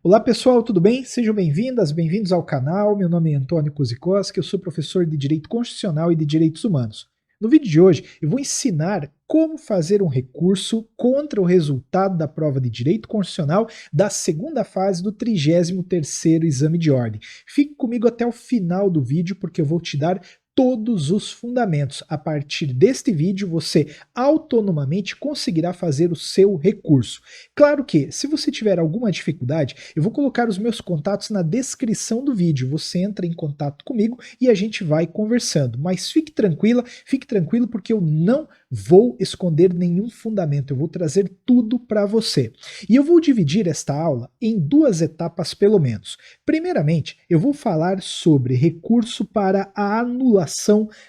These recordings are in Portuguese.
Olá pessoal, tudo bem? Sejam bem-vindas, bem-vindos ao canal. Meu nome é Antônio Kuzikoski, eu sou professor de Direito Constitucional e de Direitos Humanos. No vídeo de hoje eu vou ensinar como fazer um recurso contra o resultado da prova de Direito Constitucional da segunda fase do 33º Exame de Ordem. Fique comigo até o final do vídeo porque eu vou te dar todos os fundamentos. A partir deste vídeo, você autonomamente conseguirá fazer o seu recurso. Claro que, se você tiver alguma dificuldade, eu vou colocar os meus contatos na descrição do vídeo. Você entra em contato comigo e a gente vai conversando. Mas fique tranquila, fique tranquilo, porque eu não vou esconder nenhum fundamento. Eu vou trazer tudo para você. E eu vou dividir esta aula em duas etapas, pelo menos. Primeiramente, eu vou falar sobre recurso para a anulação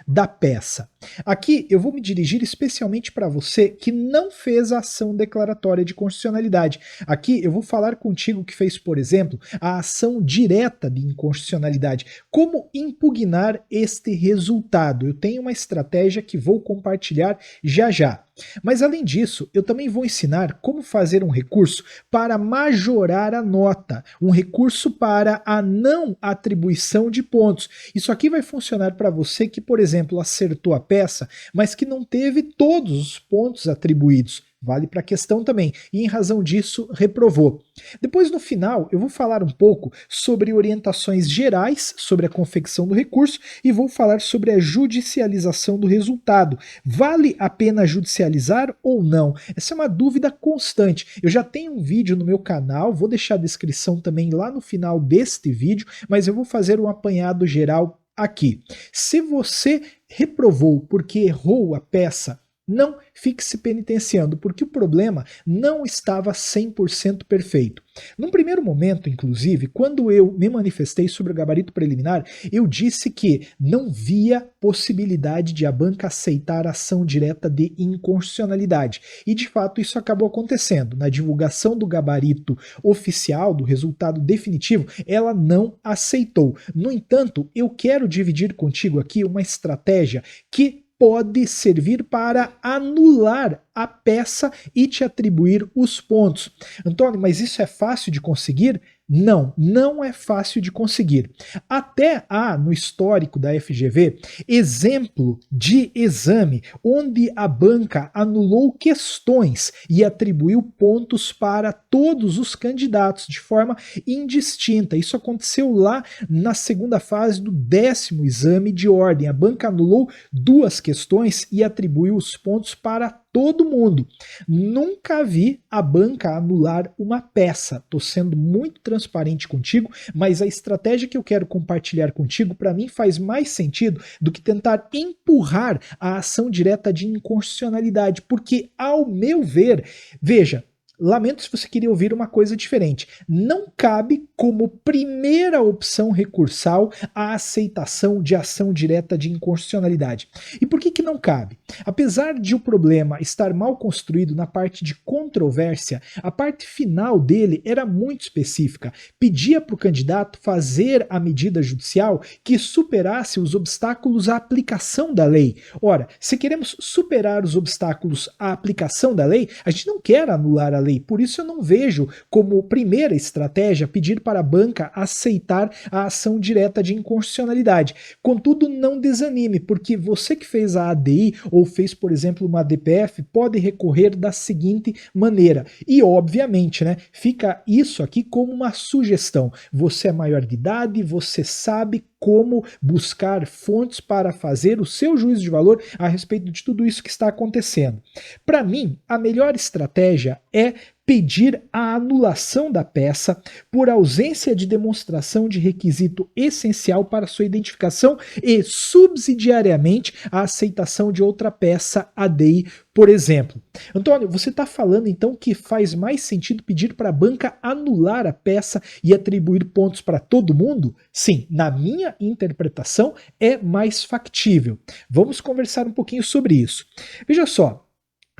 da peça. Aqui eu vou me dirigir especialmente para você que não fez a ação declaratória de constitucionalidade. Aqui eu vou falar contigo que fez, por exemplo, a ação direta de inconstitucionalidade. Como impugnar este resultado? Eu tenho uma estratégia que vou compartilhar já já. Mas além disso, eu também vou ensinar como fazer um recurso para majorar a nota, um recurso para a não atribuição de pontos. Isso aqui vai funcionar para você que, por exemplo, acertou a peça, mas que não teve todos os pontos atribuídos. Vale para a questão também, e em razão disso reprovou. Depois, no final, eu vou falar um pouco sobre orientações gerais sobre a confecção do recurso e vou falar sobre a judicialização do resultado. Vale a pena judicializar ou não? Essa é uma dúvida constante. Eu já tenho um vídeo no meu canal, vou deixar a descrição também lá no final deste vídeo, mas eu vou fazer um apanhado geral aqui. Se você reprovou porque errou a peça, não fique se penitenciando, porque o problema não estava 100% perfeito. Num primeiro momento, inclusive, quando eu me manifestei sobre o gabarito preliminar, eu disse que não via possibilidade de a banca aceitar ação direta de inconstitucionalidade. E, de fato, isso acabou acontecendo. Na divulgação do gabarito oficial, do resultado definitivo, ela não aceitou. No entanto, eu quero dividir contigo aqui uma estratégia que pode servir para anular a peça e te atribuir os pontos. Antônio, mas isso é fácil de conseguir? Não, não é fácil de conseguir. Até há no histórico da FGV exemplo de exame onde a banca anulou questões e atribuiu pontos para todos os candidatos de forma indistinta. Isso aconteceu lá na segunda fase do 10º exame de ordem. A banca anulou 2 questões e atribuiu os pontos para todo mundo. Nunca vi a banca anular uma peça. Estou sendo muito transparente contigo, mas a estratégia que eu quero compartilhar contigo, para mim, faz mais sentido do que tentar empurrar a ação direta de inconstitucionalidade, porque, ao meu ver, veja, lamento se você queria ouvir uma coisa diferente. Não cabe como primeira opção recursal a aceitação de ação direta de inconstitucionalidade. E por que não cabe? Apesar de o problema estar mal construído na parte de controvérsia, a parte final dele era muito específica. Pedia para o candidato fazer a medida judicial que superasse os obstáculos à aplicação da lei. Ora, se queremos superar os obstáculos à aplicação da lei, a gente não quer anular a lei. Por isso eu não vejo como primeira estratégia pedir para a banca aceitar a ação direta de inconstitucionalidade. Contudo, não desanime, porque você que fez a ADI ou fez, por exemplo, uma DPF, pode recorrer da seguinte maneira. E, obviamente, né, fica isso aqui como uma sugestão. Você é maior de idade, você sabe como buscar fontes para fazer o seu juízo de valor a respeito de tudo isso que está acontecendo. Para mim, a melhor estratégia é pedir a anulação da peça por ausência de demonstração de requisito essencial para sua identificação e, subsidiariamente, a aceitação de outra peça ADI, por exemplo. Antônio, você está falando então que faz mais sentido pedir para a banca anular a peça e atribuir pontos para todo mundo? Sim, na minha interpretação é mais factível. Vamos conversar um pouquinho sobre isso. Veja só.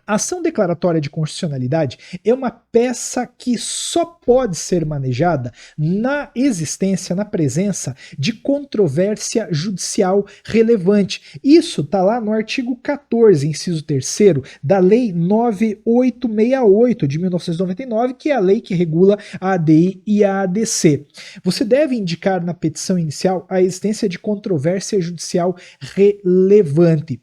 A ação declaratória de constitucionalidade é uma peça que só pode ser manejada na existência, na presença de controvérsia judicial relevante. Isso está lá no artigo 14, inciso 3º, da Lei 9868 de 1999, que é a lei que regula a ADI e a ADC. Você deve indicar na petição inicial a existência de controvérsia judicial relevante.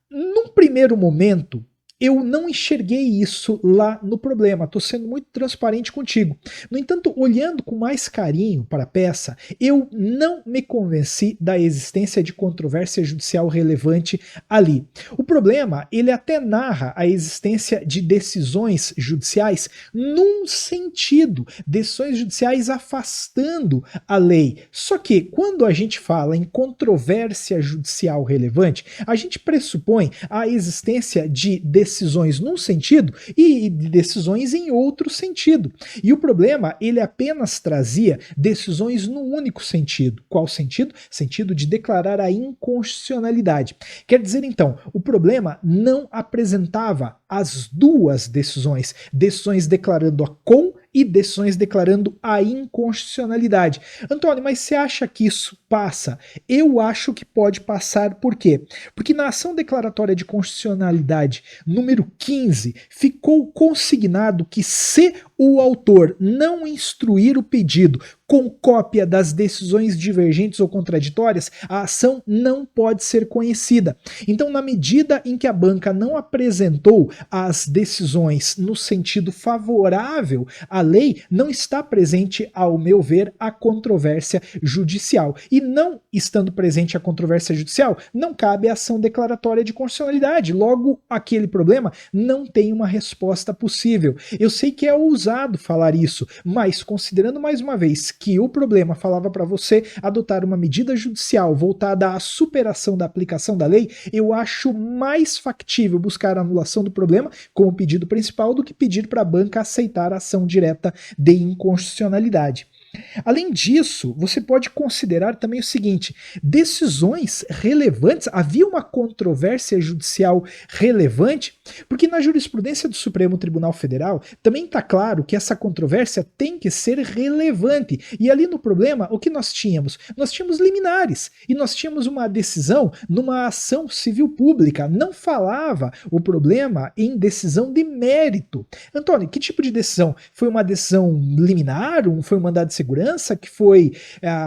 Num primeiro momento, eu não enxerguei isso lá no problema, estou sendo muito transparente contigo. No entanto, olhando com mais carinho para a peça, eu não me convenci da existência de controvérsia judicial relevante ali. O problema, ele até narra a existência de decisões judiciais num sentido, decisões judiciais afastando a lei. Só que, quando a gente fala em controvérsia judicial relevante, a gente pressupõe a existência de decisões num sentido e de decisões em outro sentido. E o problema, ele apenas trazia decisões num único sentido. Qual sentido? Sentido de declarar a inconstitucionalidade. Quer dizer, então, o problema não apresentava as duas decisões, decisões declarando a e decisões declarando a inconstitucionalidade. Antônio, mas você acha que isso passa? Eu acho que pode passar, por quê? Porque na ação declaratória de constitucionalidade número 15, ficou consignado que se o autor não instruir o pedido com cópia das decisões divergentes ou contraditórias, a ação não pode ser conhecida. Então, na medida em que a banca não apresentou as decisões no sentido favorável à lei, não está presente, ao meu ver, a controvérsia judicial. E não estando presente a controvérsia judicial, não cabe a ação declaratória de constitucionalidade. Logo, aquele problema não tem uma resposta possível. Eu sei que é ousado falar isso, mas considerando mais uma vez que o problema falava para você adotar uma medida judicial voltada à superação da aplicação da lei, eu acho mais factível buscar a anulação do problema como pedido principal do que pedir para a banca aceitar a ação direta de inconstitucionalidade. Além disso, você pode considerar também o seguinte: decisões relevantes, havia uma controvérsia judicial relevante, porque na jurisprudência do Supremo Tribunal Federal também está claro que essa controvérsia tem que ser relevante. E ali no problema, o que nós tínhamos? Nós tínhamos liminares, e nós tínhamos uma decisão numa ação civil pública, não falava o problema em decisão de mérito. Antônio, que tipo de decisão? Foi uma decisão liminar? Foi um mandado de segurança que foi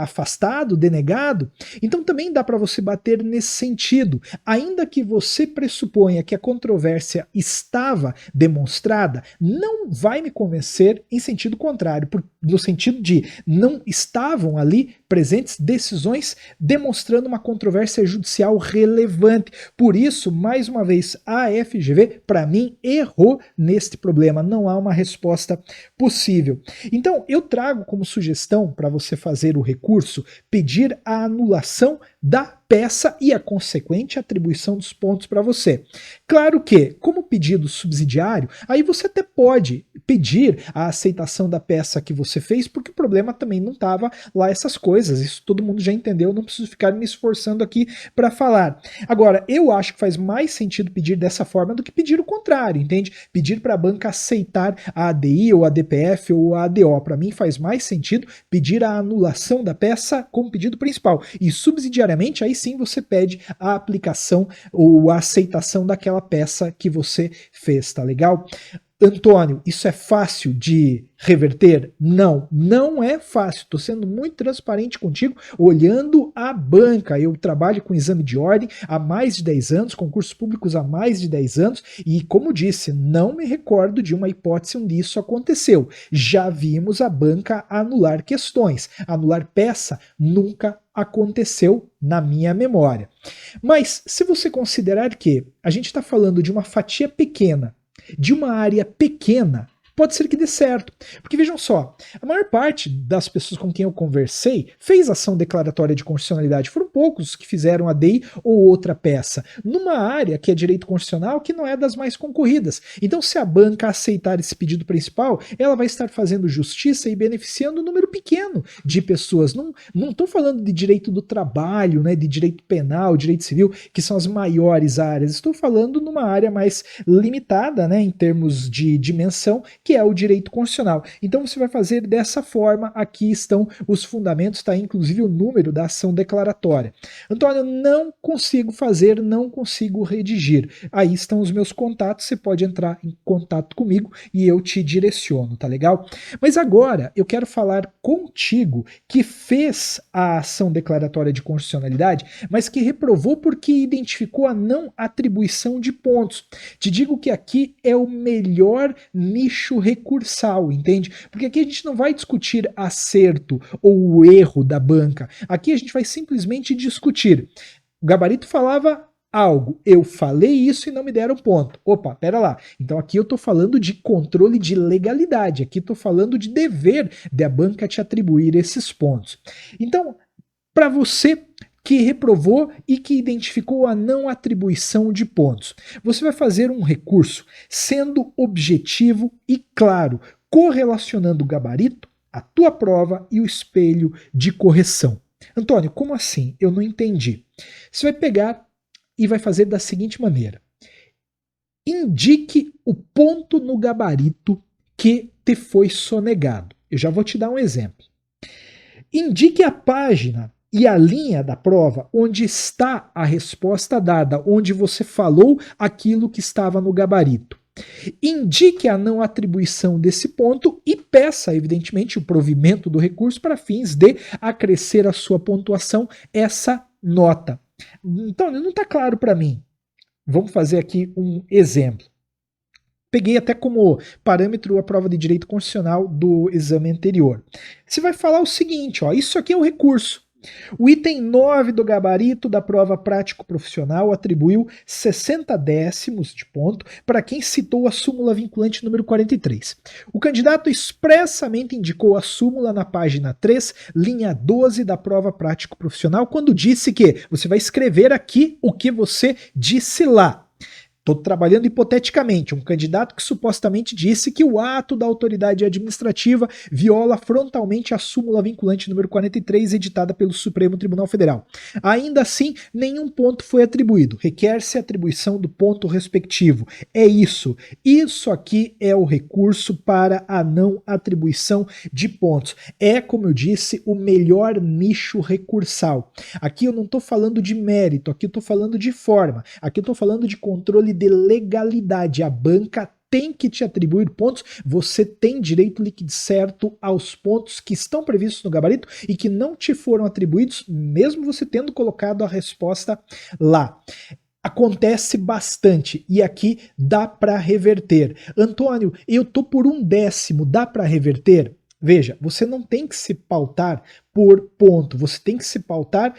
afastado, denegado? Então também dá para você bater nesse sentido. Ainda que você pressuponha que a controvérsia estava demonstrada, não vai me convencer em sentido contrário, no sentido de não estavam ali presentes decisões demonstrando uma controvérsia judicial relevante. Por isso, mais uma vez, a FGV, para mim, errou neste problema. Não há uma resposta possível. Então, eu trago como sugestão para você fazer o recurso, pedir a anulação da peça e a consequente atribuição dos pontos para você. Claro que, como pedido subsidiário, aí você até pode pedir a aceitação da peça que você fez, porque o problema também não estava lá essas coisas, isso todo mundo já entendeu, não preciso ficar me esforçando aqui para falar. Agora, eu acho que faz mais sentido pedir dessa forma do que pedir o contrário, entende? Pedir para a banca aceitar a ADI ou a DPF ou a ADO. Para mim faz mais sentido pedir a anulação da peça como pedido principal. E subsidiariamente, aí sim você pede a aplicação ou a aceitação daquela peça que você fez, tá legal? Antônio, isso é fácil de reverter? Não, não é fácil. Estou sendo muito transparente contigo, olhando a banca. Eu trabalho com exame de ordem há mais de 10 anos, concursos públicos há mais de 10 anos, e como disse, não me recordo de uma hipótese onde isso aconteceu. Já vimos a banca anular questões. Anular peça nunca aconteceu na minha memória. Mas se você considerar que a gente está falando de uma fatia pequena, de uma área pequena, pode ser que dê certo. Porque vejam só, a maior parte das pessoas com quem eu conversei fez ação declaratória de constitucionalidade. Foram poucos que fizeram a DEI ou outra peça, numa área que é direito constitucional que não é das mais concorridas. Então, se a banca aceitar esse pedido principal, ela vai estar fazendo justiça e beneficiando um número pequeno de pessoas. Não estou falando de direito do trabalho, né, de direito penal, direito civil, que são as maiores áreas. Estou falando numa área mais limitada, né, em termos de dimensão, que é o direito constitucional. Então você vai fazer dessa forma. Aqui estão os fundamentos, está inclusive o número da ação declaratória. Antônio, não consigo fazer, não consigo redigir. Aí estão os meus contatos, você pode entrar em contato comigo e eu te direciono, tá legal? Mas agora eu quero falar contigo que fez a ação declaratória de constitucionalidade, mas que reprovou porque identificou a não atribuição de pontos. Te digo que aqui é o melhor nicho recursal, entende? Porque aqui a gente não vai discutir acerto ou o erro da banca. Aqui a gente vai simplesmente discutir. O gabarito falava algo, eu falei isso e não me deram ponto. Opa, pera lá. Então aqui eu estou falando de controle de legalidade, aqui estou falando de dever da banca te atribuir esses pontos. Então, para você que reprovou e que identificou a não atribuição de pontos, você vai fazer um recurso sendo objetivo e claro, correlacionando o gabarito, a tua prova e o espelho de correção. Antônio, como assim? Eu não entendi. Você vai pegar e vai fazer da seguinte maneira. Indique o ponto no gabarito que te foi sonegado. Eu já vou te dar um exemplo. Indique a página e a linha da prova onde está a resposta dada, onde você falou aquilo que estava no gabarito. Indique a não atribuição desse ponto e peça, evidentemente, o provimento do recurso para fins de acrescer a sua pontuação essa nota. Então, não está claro para mim. Vamos fazer aqui um exemplo. Peguei até como parâmetro a prova de direito constitucional do exame anterior. Você vai falar o seguinte, ó, isso aqui é o recurso. O item 9 do gabarito da prova prático-profissional atribuiu 60 décimos de ponto para quem citou a súmula vinculante número 43. O candidato expressamente indicou a súmula na página 3, linha 12 da prova prático-profissional, quando disse que você vai escrever aqui o que você disse lá. Estou trabalhando hipoteticamente, um candidato que supostamente disse que o ato da autoridade administrativa viola frontalmente a súmula vinculante número 43 editada pelo Supremo Tribunal Federal. Ainda assim, nenhum ponto foi atribuído. Requer-se a atribuição do ponto respectivo. É isso. Isso aqui é o recurso para a não atribuição de pontos. É, como eu disse, o melhor nicho recursal. Aqui eu não estou falando de mérito, aqui eu estou falando de forma, aqui eu estou falando de controle de legalidade. A banca tem que te atribuir pontos, você tem direito líquido certo aos pontos que estão previstos no gabarito e que não te foram atribuídos, mesmo você tendo colocado a resposta lá. Acontece bastante e aqui dá para reverter. Antônio, eu tô por 1/10, dá para reverter? Veja, você não tem que se pautar por ponto, você tem que se pautar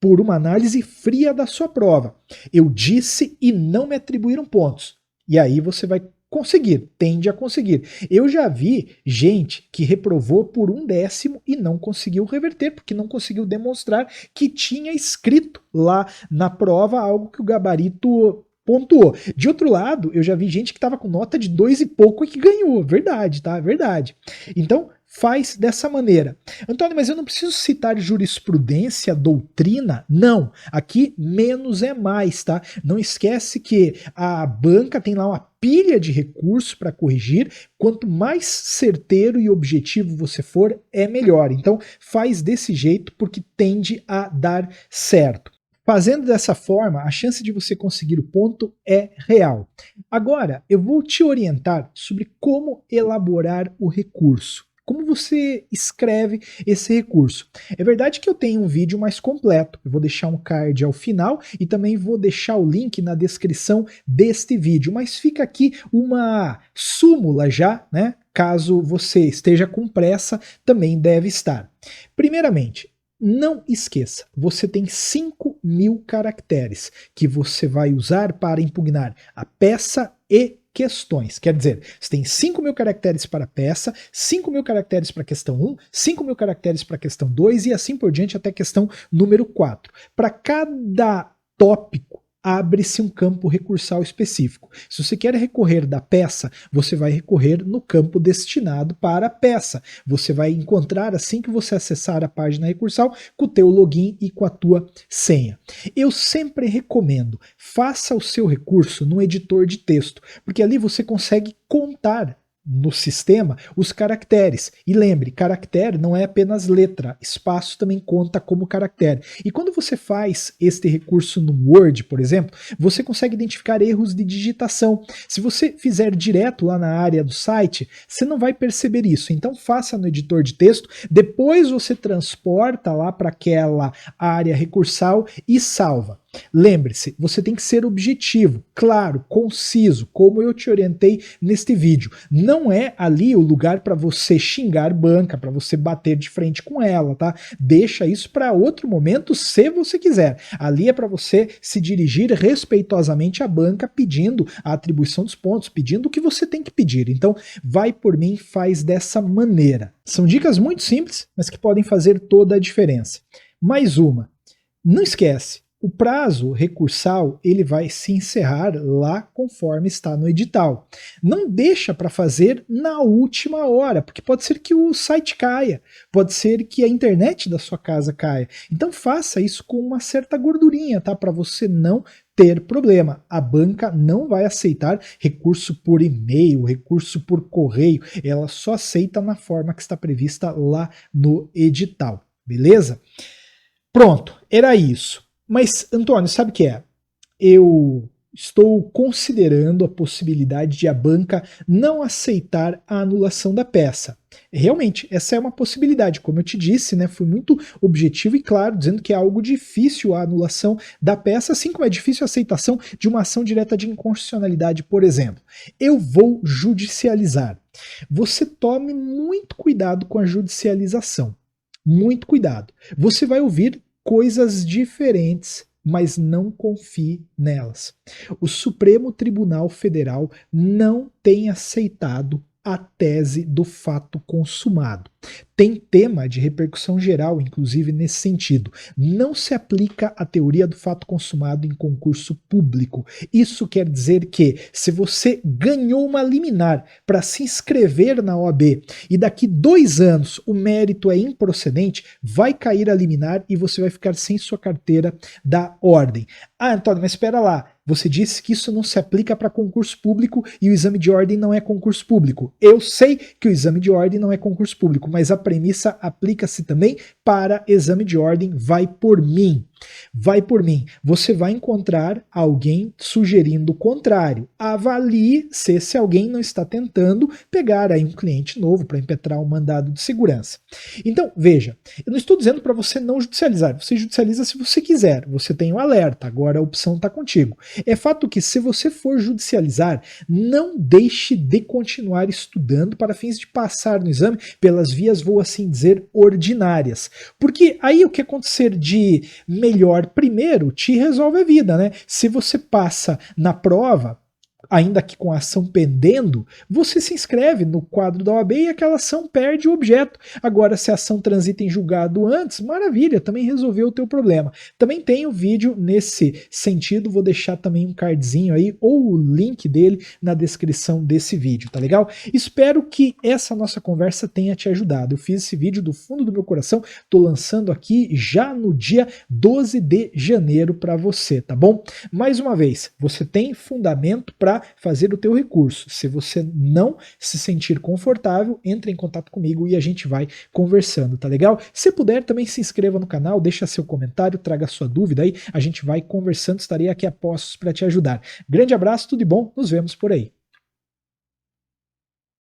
por uma análise fria da sua prova. Eu disse e não me atribuíram pontos. E aí você vai conseguir, tende a conseguir. Eu já vi gente que reprovou por 1/10 e não conseguiu reverter, porque não conseguiu demonstrar que tinha escrito lá na prova algo que o gabarito pontuou. De outro lado, eu já vi gente que estava com nota de 2 e pouco e que ganhou. Verdade, tá? Verdade. Então, faz dessa maneira. Antônio, mas eu não preciso citar jurisprudência, doutrina? Não. Aqui menos é mais, tá? Não esquece que a banca tem lá uma pilha de recursos para corrigir. Quanto mais certeiro e objetivo você for, é melhor. Então, faz desse jeito porque tende a dar certo. Fazendo dessa forma, a chance de você conseguir o ponto é real. Agora, eu vou te orientar sobre como elaborar o recurso. Como você escreve esse recurso? É verdade que eu tenho um vídeo mais completo, eu vou deixar um card ao final e também vou deixar o link na descrição deste vídeo, mas fica aqui uma súmula já, né? Caso você esteja com pressa, também deve estar. Primeiramente, não esqueça, você tem 5.000 caracteres que você vai usar para impugnar a peça e questões. Quer dizer, você tem 5.000 caracteres para a peça, 5.000 caracteres para a questão 1, 5.000 caracteres para a questão 2 e assim por diante até a questão número 4. Para cada tópico, abre-se um campo recursal específico. Se você quer recorrer da peça, você vai recorrer no campo destinado para a peça. Você vai encontrar assim que você acessar a página recursal com o teu login e com a tua senha. Eu sempre recomendo, faça o seu recurso no editor de texto, porque ali você consegue contar no sistema os caracteres. E lembre, caractere não é apenas letra, espaço também conta como caractere. E quando você faz este recurso no Word, por exemplo, você consegue identificar erros de digitação. Se você fizer direto lá na área do site, você não vai perceber isso. Então faça no editor de texto, depois você transporta lá para aquela área recursal e salva. Lembre-se, você tem que ser objetivo, claro, conciso, como eu te orientei neste vídeo. Não é ali o lugar para você xingar banca, para você bater de frente com ela, tá? Deixa isso para outro momento, se você quiser. Ali é para você se dirigir respeitosamente à banca, pedindo a atribuição dos pontos, pedindo o que você tem que pedir. Então, vai por mim, faz dessa maneira. São dicas muito simples, mas que podem fazer toda a diferença. Mais uma, não esquece. O prazo recursal ele vai se encerrar lá conforme está no edital. Não deixa para fazer na última hora, porque pode ser que o site caia, pode ser que a internet da sua casa caia. Então faça isso com uma certa gordurinha, tá? Para você não ter problema. A banca não vai aceitar recurso por e-mail, recurso por correio, ela só aceita na forma que está prevista lá no edital, beleza? Pronto, era isso. Mas, Antônio, sabe o que é? Eu estou considerando a possibilidade de a banca não aceitar a anulação da peça. Realmente, essa é uma possibilidade. Como eu te disse, né, fui muito objetivo e claro, dizendo que é algo difícil a anulação da peça, assim como é difícil a aceitação de uma ação direta de inconstitucionalidade, por exemplo. Eu vou judicializar. Você tome muito cuidado com a judicialização. Muito cuidado. Você vai ouvir coisas diferentes, mas não confie nelas. O Supremo Tribunal Federal não tem aceitado a tese do fato consumado. Tem tema de repercussão geral, inclusive nesse sentido. Não se aplica a teoria do fato consumado em concurso público. Isso quer dizer que, se você ganhou uma liminar para se inscrever na OAB e daqui 2 anos o mérito é improcedente, vai cair a liminar e você vai ficar sem sua carteira da ordem. Ah, Antônio, mas espera lá. Você disse que isso não se aplica para concurso público e o exame de ordem não é concurso público. Eu sei que o exame de ordem não é concurso público, mas a premissa aplica-se também para exame de ordem. Vai por mim. Vai por mim. Você vai encontrar alguém sugerindo o contrário. Avalie se esse alguém não está tentando pegar aí um cliente novo para impetrar um mandado de segurança. Então, veja, eu não estou dizendo para você não judicializar. Você judicializa se você quiser. Você tem o alerta, agora a opção está contigo. É fato que, se você for judicializar, não deixe de continuar estudando para fins de passar no exame pelas vias, vou assim dizer, ordinárias. Porque aí o que acontecer de melhor primeiro te resolve a vida, né? Se você passa na prova, ainda que com a ação pendendo, você se inscreve no quadro da OAB e aquela ação perde o objeto. Agora, se a ação transita em julgado antes, maravilha, também resolveu o teu problema. Também tem o vídeo nesse sentido, vou deixar também um cardzinho aí, ou o link dele na descrição desse vídeo, tá legal? Espero que essa nossa conversa tenha te ajudado. Eu fiz esse vídeo do fundo do meu coração, tô lançando aqui já no dia 12 de janeiro para você, tá bom? Mais uma vez, você tem fundamento para fazer o teu recurso. Se você não se sentir confortável, entre em contato comigo e a gente vai conversando, tá legal? Se puder, também se inscreva no canal, deixa seu comentário, traga sua dúvida aí, a gente vai conversando, estarei aqui a postos para te ajudar. Grande abraço, tudo de bom, nos vemos por aí.